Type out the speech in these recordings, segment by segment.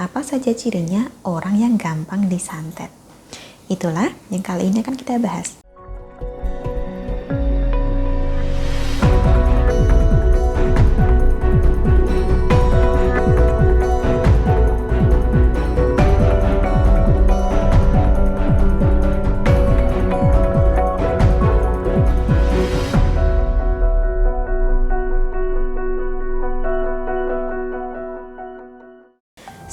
apa saja cirinya orang yang gampang disantet? Itulah yang kali ini akan kita bahas.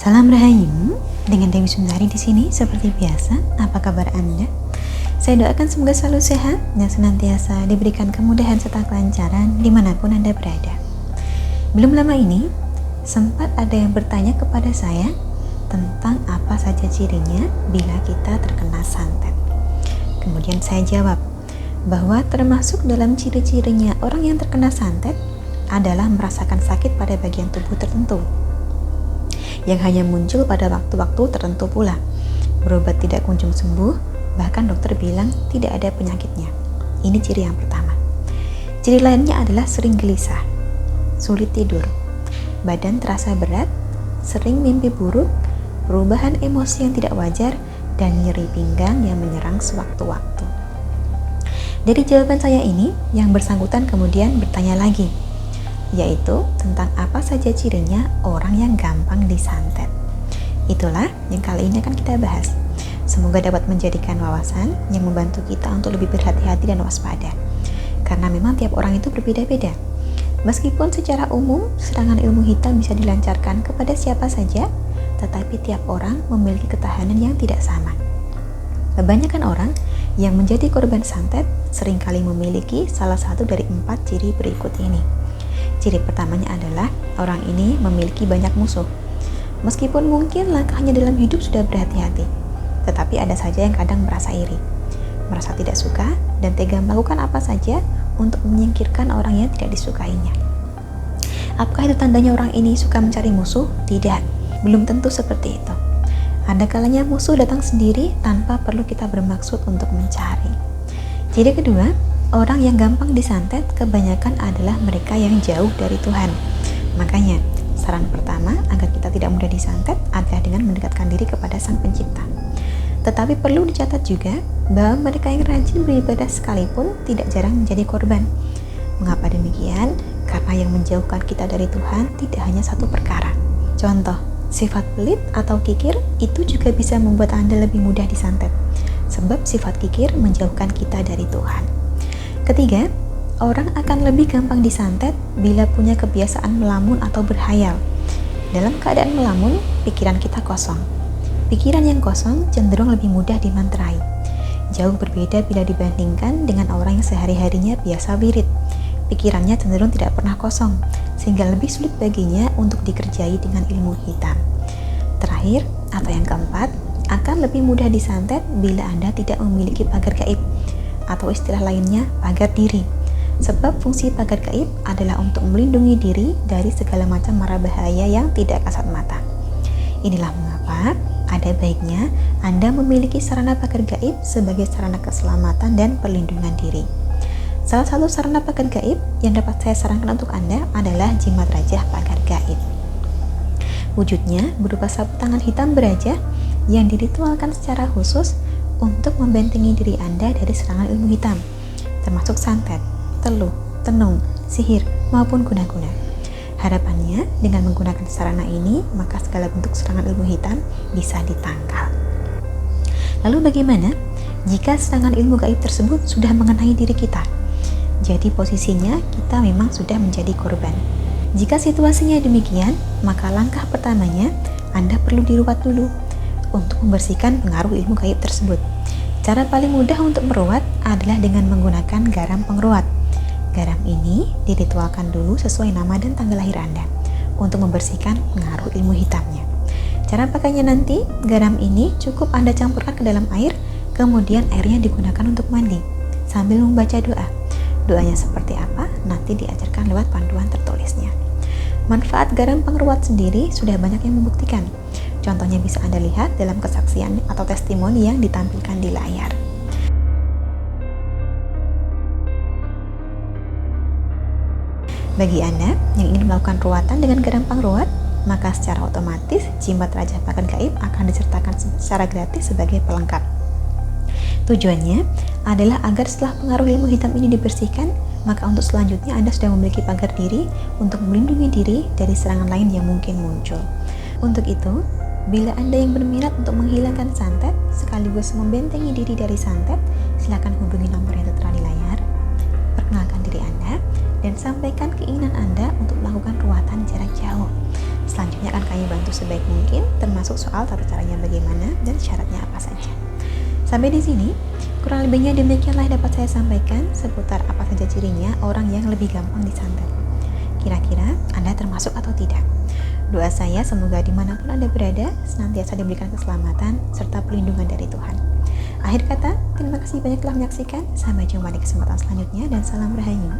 Salam Rahayu, dengan Dewi Sundari di sini seperti biasa. Apa kabar Anda? Saya doakan semoga selalu sehat dan senantiasa diberikan kemudahan serta kelancaran dimanapun Anda berada. Belum lama ini, sempat ada yang bertanya kepada saya tentang apa saja cirinya bila kita terkena santet. Kemudian saya jawab bahwa termasuk dalam ciri-cirinya orang yang terkena santet adalah merasakan sakit pada bagian tubuh tertentu yang hanya muncul pada waktu-waktu tertentu pula. Berobat tidak kunjung sembuh, bahkan dokter bilang tidak ada penyakitnya. Ini ciri yang pertama. Ciri lainnya adalah sering gelisah, sulit tidur, badan terasa berat, sering mimpi buruk, perubahan emosi yang tidak wajar, dan nyeri pinggang yang menyerang sewaktu-waktu. Dari jawaban saya ini, yang bersangkutan kemudian bertanya lagi, yaitu tentang apa saja cirinya orang yang gampang disantet. Itulah yang kali ini akan kita bahas. Semoga dapat menjadikan wawasan yang membantu kita untuk lebih berhati-hati dan waspada. Karena memang tiap orang itu berbeda-beda. Meskipun secara umum serangan ilmu hitam bisa dilancarkan kepada siapa saja, tetapi tiap orang memiliki ketahanan yang tidak sama. Kebanyakan orang yang menjadi korban santet seringkali memiliki salah satu dari 4 ciri berikut ini. Ciri pertamanya adalah orang ini memiliki banyak musuh. Meskipun mungkin langkahnya dalam hidup sudah berhati-hati, tetapi ada saja yang kadang merasa iri, merasa tidak suka, dan tega melakukan apa saja untuk menyingkirkan orang yang tidak disukainya. Apakah itu tandanya orang ini suka mencari musuh? Tidak, belum tentu seperti itu. Ada kalanya musuh datang sendiri tanpa perlu kita bermaksud untuk mencari. Ciri kedua, orang yang gampang disantet kebanyakan adalah mereka yang jauh dari Tuhan. Makanya, saran pertama agar kita tidak mudah disantet adalah dengan mendekatkan diri kepada Sang Pencipta. Tetapi perlu dicatat juga bahwa mereka yang rajin beribadah sekalipun tidak jarang menjadi korban. Mengapa demikian? Karena yang menjauhkan kita dari Tuhan tidak hanya satu perkara. Contoh, sifat pelit atau kikir itu juga bisa membuat Anda lebih mudah disantet. Sebab sifat kikir menjauhkan kita dari Tuhan. Ketiga, orang akan lebih gampang disantet bila punya kebiasaan melamun atau berhayal. Dalam keadaan melamun, pikiran kita kosong. Pikiran yang kosong cenderung lebih mudah dimantrai. Jauh berbeda bila dibandingkan dengan orang yang sehari-harinya biasa wirid. Pikirannya cenderung tidak pernah kosong, sehingga lebih sulit baginya untuk dikerjai dengan ilmu hitam. Terakhir, atau yang keempat, akan lebih mudah disantet bila Anda tidak memiliki pagar gaib, atau istilah lainnya pagar diri. Sebab fungsi pagar gaib adalah untuk melindungi diri dari segala macam mara bahaya yang tidak kasat mata. Inilah mengapa ada baiknya Anda memiliki sarana pagar gaib sebagai sarana keselamatan dan perlindungan diri. Salah satu sarana pagar gaib yang dapat saya sarankan untuk Anda adalah jimat rajah pagar gaib. Wujudnya berupa sapu tangan hitam berajah yang diritualkan secara khusus untuk membentengi diri Anda dari serangan ilmu hitam, termasuk santet, teluh, tenung, sihir, maupun guna-guna. Harapannya, dengan menggunakan sarana ini, maka segala bentuk serangan ilmu hitam bisa ditangkal. Lalu bagaimana jika serangan ilmu gaib tersebut sudah mengenai diri kita? Jadi posisinya kita memang sudah menjadi korban. Jika situasinya demikian, maka langkah pertamanya Anda perlu diruat dulu untuk membersihkan pengaruh ilmu gaib tersebut. Cara paling mudah untuk meruat adalah dengan menggunakan garam pengeruat. Garam ini diritualkan dulu sesuai nama dan tanggal lahir Anda untuk membersihkan pengaruh ilmu hitamnya. Cara pakainya nanti, garam ini cukup Anda campurkan ke dalam air, kemudian airnya digunakan untuk mandi sambil membaca doa. Doanya seperti apa? Nanti diajarkan lewat panduan tertulisnya. Manfaat garam pengeruat sendiri sudah banyak yang membuktikan. Contohnya bisa Anda lihat dalam kesaksian atau testimoni yang ditampilkan di layar. Bagi Anda yang ingin melakukan ruatan dengan garam pengeruat, maka secara otomatis jimat Raja Pakan Gaib akan disertakan secara gratis sebagai pelengkap. Tujuannya adalah agar setelah pengaruh ilmu hitam ini dibersihkan, maka untuk selanjutnya Anda sudah memiliki pagar diri untuk melindungi diri dari serangan lain yang mungkin muncul. Untuk itu, bila Anda yang berminat untuk menghilangkan santet sekaligus membentengi diri dari santet, silakan hubungi nomor yang tertera di layar. Perkenalkan diri Anda dan sampaikan keinginan Anda untuk melakukan ruatan jarak jauh. Selanjutnya akan kami bantu sebaik mungkin, termasuk soal tata caranya bagaimana dan syaratnya apa saja. Sampai di sini, kurang lebihnya demikianlah yang dapat saya sampaikan seputar apa saja cirinya orang yang lebih gampang disantet. Kira-kira Anda termasuk atau tidak? Doa saya semoga dimanapun Anda berada, senantiasa diberikan keselamatan serta perlindungan dari Tuhan. Akhir kata, terima kasih banyak telah menyaksikan. Sampai jumpa di kesempatan selanjutnya dan salam rahayu.